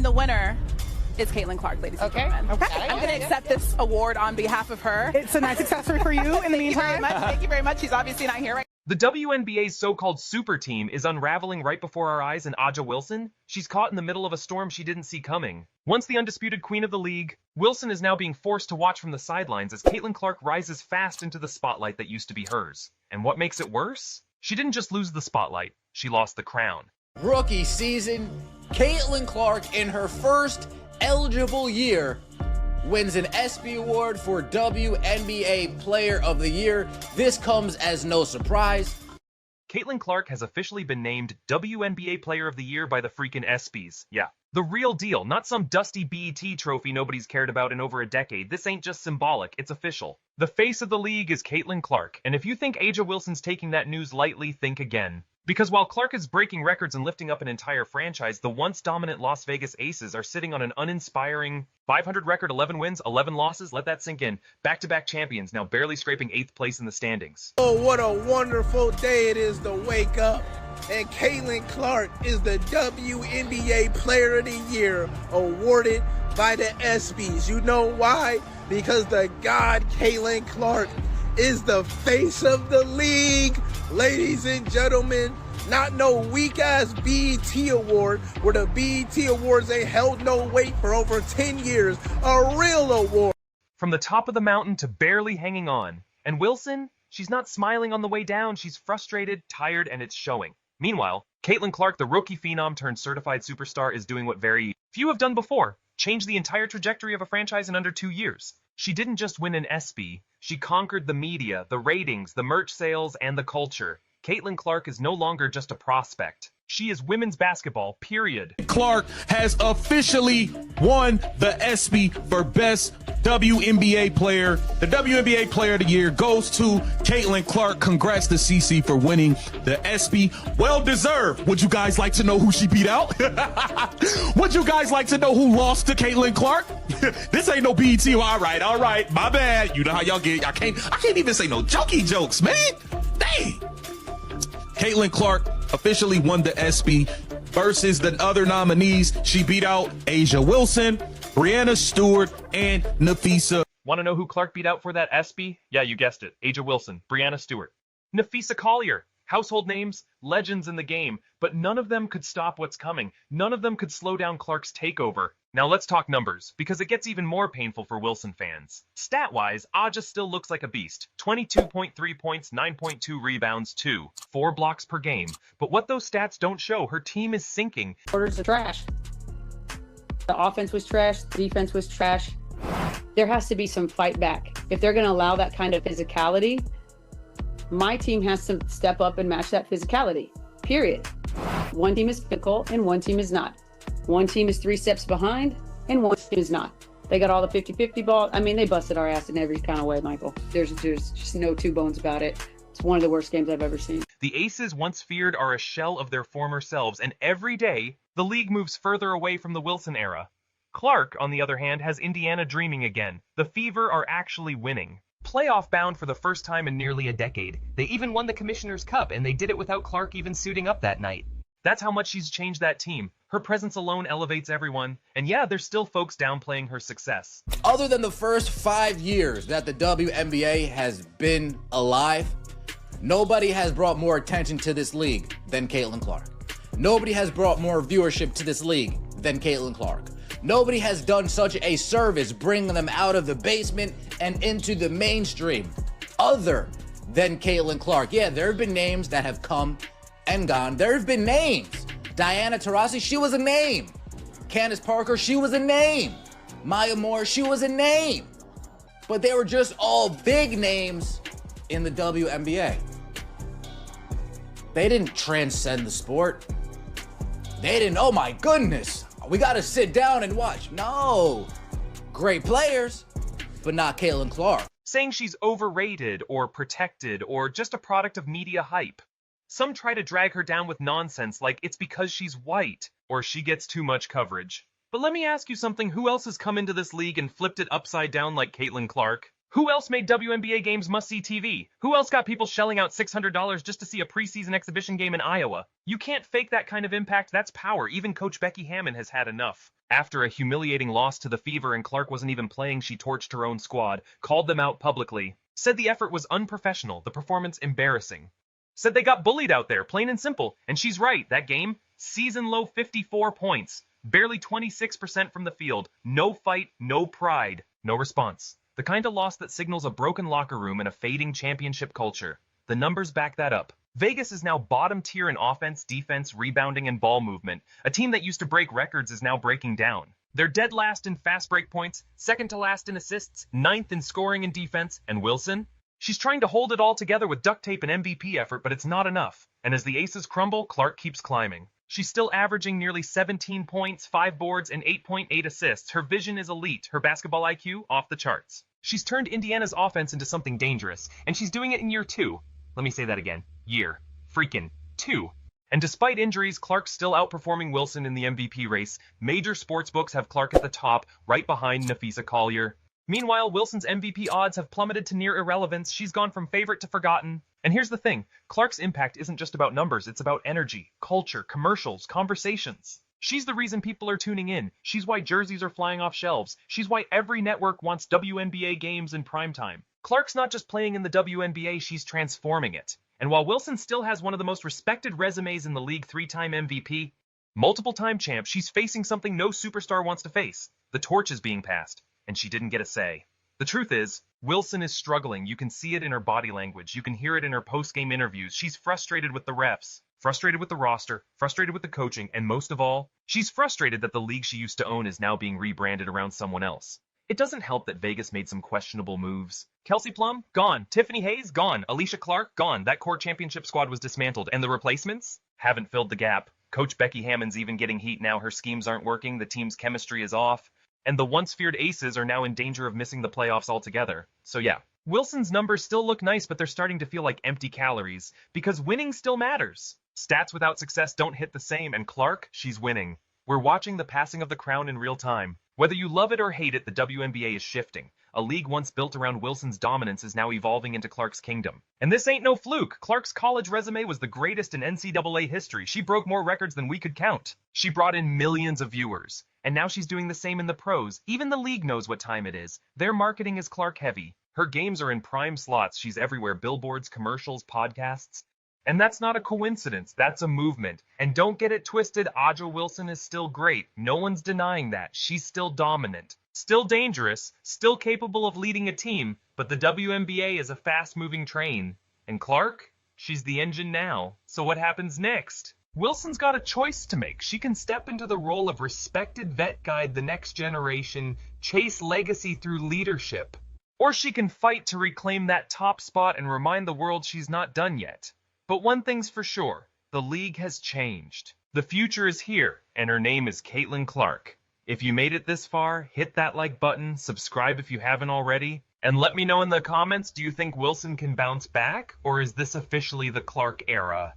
And the winner is Caitlin Clark, ladies and gentlemen. Okay. I'm going to accept this award on behalf of her. It's a nice accessory for you in the meantime. Thank you very much. She's obviously not here right The WNBA's so-called super team is unraveling right before our eyes, and Angel Wilson, she's caught in the middle of a storm she didn't see coming. Once the undisputed queen of the league, Wilson is now being forced to watch from the sidelines as Caitlin Clark rises fast into the spotlight that used to be hers. And what makes it worse? She didn't just lose the spotlight, she lost the crown. Rookie season, Caitlin Clark in her first eligible year wins an ESPY award for WNBA Player of the Year. This comes as no surprise. Caitlin Clark has officially been named WNBA Player of the Year by the freaking ESPYs. Yeah, the real deal, not some dusty BET trophy nobody's cared about in over a decade. This ain't just symbolic, it's official. The face of the league is Caitlin Clark, and if you think Angel Wilson's taking that news lightly, think again. Because while Clark is breaking records and lifting up an entire franchise, the once dominant Las Vegas Aces are sitting on an uninspiring 500 record, 11 wins, 11 losses. Let that sink in. Back-to-back champions, now barely scraping 8th place in the standings. Oh, what a wonderful day it is to wake up. And Caitlin Clark is the WNBA Player of the Year, awarded by the ESPYs. You know why? Because the god Caitlin Clark is the face of the league. Ladies and gentlemen, not no weak-ass BET award where the BET Awards ain't held no weight for over 10 years. A real award. From the top of the mountain to barely hanging on. And Wilson, she's not smiling on the way down. She's frustrated, tired, and it's showing. Meanwhile, Caitlin Clark, the rookie phenom turned certified superstar, is doing what very few have done before. Change the entire trajectory of a franchise in under 2 years. She didn't just win an ESPY, she conquered the media, the ratings, the merch sales, and the culture. Caitlin Clark is no longer just a prospect. She is women's basketball, period. Clark has officially won the ESPY for Best WNBA Player. The WNBA Player of the Year goes to Caitlin Clark. Congrats to CC for winning the ESPY. Well deserved. Would you guys like to know who she beat out? Would you guys like to know who lost to Caitlin Clark? This ain't no BET. All right. My bad. You know how y'all get. I can't even say no jokey jokes, man. Dang. Caitlin Clark officially won the ESPY versus the other nominees. She beat out Angel Wilson, Breanna Stewart, and Nafisa. Want to know who Clark beat out for that ESPY? Yeah, you guessed it. Angel Wilson, Breanna Stewart, Nafisa Collier. Household names, legends in the game, but none of them could stop what's coming. None of them could slow down Clark's takeover. Now let's talk numbers, because it gets even more painful for Wilson fans. Stat-wise, Aja still looks like a beast. 22.3 points, 9.2 rebounds, 4 blocks per game. But what those stats don't show, her team is sinking. Quarters are trash. The offense was trash, the defense was trash. There has to be some fight back. If they're going to allow that kind of physicality, my team has to step up and match that physicality, period. One team is physical and one team is not. One team is 3 steps behind and one team is not. They got all the 50-50 ball. I mean, they busted our ass in every kind of way, Michael. There's just no two bones about it. It's one of the worst games I've ever seen. The Aces, once feared, are a shell of their former selves, and every day, the league moves further away from the Wilson era. Clark, on the other hand, has Indiana dreaming again. The Fever are actually winning. Playoff bound for the first time in nearly a decade. They even won the Commissioner's Cup, and they did it without Clark even suiting up that night. That's how much she's changed that team. Her presence alone elevates everyone, and yeah, there's still folks downplaying her success. Other than the first 5 years that the WNBA has been alive, nobody has brought more attention to this league than Caitlin Clark. Nobody has brought more viewership to this league than Caitlin Clark. Nobody has done such a service bringing them out of the basement and into the mainstream other than Caitlin Clark. Yeah, there have been names that have come and gone. There have been names. Diana Taurasi, she was a name. Candace Parker, she was a name. Maya Moore, she was a name. But they were just all big names in the WNBA. They didn't transcend the sport. They didn't, oh my goodness, we gotta sit down and watch. No, great players, but not Caitlin Clark. Saying she's overrated or protected or just a product of media hype. Some try to drag her down with nonsense like it's because she's white or she gets too much coverage. But let me ask you something, who else has come into this league and flipped it upside down like Caitlin Clark? Who else made WNBA games must-see TV? Who else got people shelling out $600 just to see a preseason exhibition game in Iowa? You can't fake that kind of impact, that's power. Even Coach Becky Hammon has had enough. After a humiliating loss to the Fever and Clark wasn't even playing, she torched her own squad, called them out publicly, said the effort was unprofessional, the performance embarrassing. Said they got bullied out there, plain and simple. And she's right, that game, season low 54 points, barely 26% from the field, no fight, no pride, no response. The kind of loss that signals a broken locker room and a fading championship culture. The numbers back that up. Vegas is now bottom tier in offense, defense, rebounding, and ball movement. A team that used to break records is now breaking down. They're dead last in fast break points, second to last in assists, ninth in scoring and defense, and Wilson? She's trying to hold it all together with duct tape and MVP effort, but it's not enough. And as the aces crumble, Clark keeps climbing. She's still averaging nearly 17 points, 5 boards, and 8.8 assists. Her vision is elite, her basketball IQ off the charts. She's turned Indiana's offense into something dangerous, and she's doing it in year 2. Let me say that again. Year. Freaking 2. And despite injuries, Clark's still outperforming Wilson in the MVP race. Major sportsbooks have Clark at the top, right behind Nafisa Collier. Meanwhile, Wilson's MVP odds have plummeted to near irrelevance. She's gone from favorite to forgotten. And here's the thing. Clark's impact isn't just about numbers. It's about energy, culture, commercials, conversations. She's the reason people are tuning in. She's why jerseys are flying off shelves. She's why every network wants WNBA games in primetime. Clark's not just playing in the WNBA, she's transforming it. And while Wilson still has one of the most respected resumes in the league, 3-time MVP, multiple-time champ, she's facing something no superstar wants to face. The torch is being passed, and she didn't get a say. The truth is, Wilson is struggling. You can see it in her body language. You can hear it in her post-game interviews. She's frustrated with the refs, frustrated with the roster, frustrated with the coaching, and most of all, she's frustrated that the league she used to own is now being rebranded around someone else. It doesn't help that Vegas made some questionable moves. Kelsey Plum? Gone. Tiffany Hayes? Gone. Alicia Clark? Gone. That core championship squad was dismantled. And the replacements? Haven't filled the gap. Coach Becky Hammon's even getting heat now. Her schemes aren't working. The team's chemistry is off. And the once feared aces are now in danger of missing the playoffs altogether. So yeah, Wilson's numbers still look nice, but they're starting to feel like empty calories. Because winning still matters. Stats without success don't hit the same, and Clark, she's winning. We're watching the passing of the crown in real time. Whether you love it or hate it, the WNBA is shifting. A league once built around Wilson's dominance is now evolving into Clark's kingdom. And this ain't no fluke. Clark's college resume was the greatest in NCAA history. She broke more records than we could count. She brought in millions of viewers. And now she's doing the same in the pros. Even the league knows what time it is. Their marketing is Clark heavy. Her games are in prime slots. She's everywhere. Billboards, commercials, podcasts. And that's not a coincidence. That's a movement. And don't get it twisted, Aja Wilson is still great. No one's denying that. She's still dominant. Still dangerous. Still capable of leading a team. But the WNBA is a fast-moving train. And Clark? She's the engine now. So what happens next? Wilson's got a choice to make. She can step into the role of respected vet guide the next generation, chase legacy through leadership. Or she can fight to reclaim that top spot and remind the world she's not done yet. But one thing's for sure, the league has changed. The future is here, and her name is Caitlin Clark. If you made it this far, hit that like button, subscribe if you haven't already, and let me know in the comments, do you think Wilson can bounce back, or is this officially the Clark era?